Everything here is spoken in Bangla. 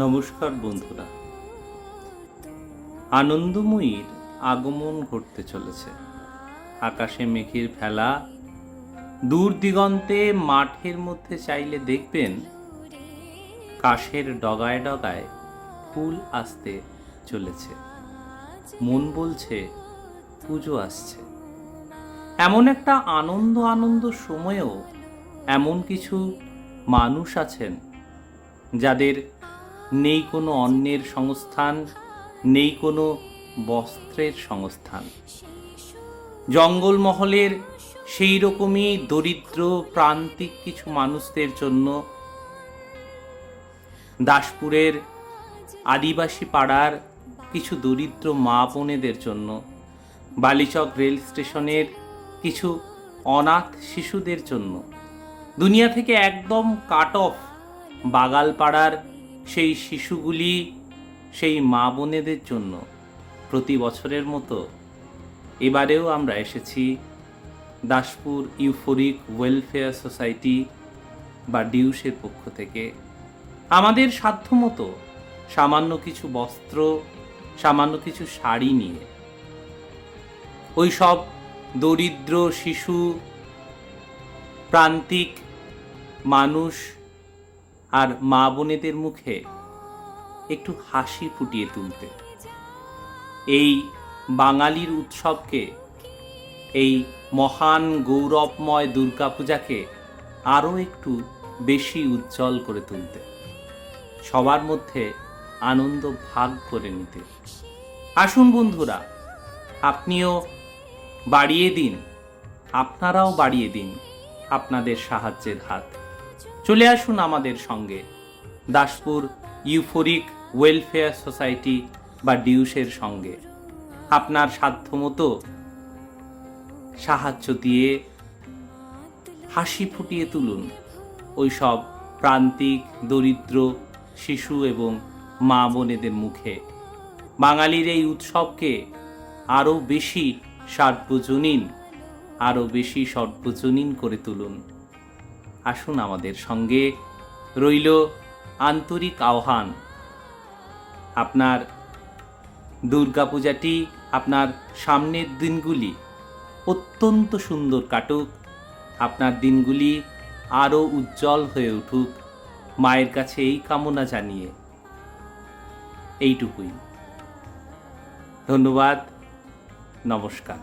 নমস্কার বন্ধুরা, আনন্দময়ীর আগমন ঘটতে চলেছে। আকাশে মেঘের ভেলা, দূর দিগন্তে মাঠের মধ্যে চাইলে দেখবেন কাশের ডগায় ডগায় ফুল আসতে চলেছে। মন বলছে পুজো আসছে। এমন একটা আনন্দ সময়েও এমন কিছু মানুষ আছেন যাদের নেই কোনো অন্নের সংস্থান, নেই কোনো বস্ত্রের সংস্থান। জঙ্গলমহলের সেই রকমই দরিদ্র প্রান্তিক কিছু মানুষদের জন্য, দাসপুরের আদিবাসী পাড়ার কিছু দরিদ্র মা বোনেদের জন্য, বালিচক রেল স্টেশনের কিছু অনাথ শিশুদের জন্য, দুনিয়া থেকে একদম কাট অফ বাগালপাড়ার সেই শিশুগুলি, সেই মা বোনেদের জন্য প্রতি বছরের মতো এবারেও আমরা এসেছি দাসপুর ইউফোরিক ওয়েলফেয়ার সোসাইটি বা ডিউসের পক্ষ থেকে আমাদের সাধ্যমতো সামান্য কিছু বস্ত্র, সামান্য কিছু শাড়ি নিয়ে ওই সব দরিদ্র শিশু, প্রান্তিক মানুষ আর মা বোনেদের মুখে একটু হাসি ফুটিয়ে তুলতে, এই বাঙালির উৎসবকে, এই মহান গৌরবময় দুর্গাপূজাকে আরও একটু বেশি উজ্জ্বল করে তুলতে, সবার মধ্যে আনন্দ ভাগ করে নিতে। আসুন বন্ধুরা, আপনিও বাড়িয়ে দিন, আপনারাও বাড়িয়ে দিন আপনাদের সাহায্যের হাত। চলে আসুন আমাদের সঙ্গে দাসপুর ইউফোরিক ওয়েলফেয়ার সোসাইটি বা ডিউসের সঙ্গে। আপনার সাধ্যমতো সাহায্য দিয়ে হাসি ফুটিয়ে তুলুন ওই সব প্রান্তিক দরিদ্র শিশু এবং মা বোনেদের মুখে। বাঙালির এই উৎসবকে আরও বেশি সর্বজনীন করে তুলুন। আসুন আমাদের সঙ্গে, রইল আন্তরিক আহ্বান। আপনার দুর্গাপূজাটি, আপনার সামনের দিনগুলি অত্যন্ত সুন্দর কাটুক, আপনার দিনগুলি আরও উজ্জ্বল হয়ে উঠুক, মায়ের কাছে এই কামনা জানিয়ে এইটুকুই। ধন্যবাদ, নমস্কার।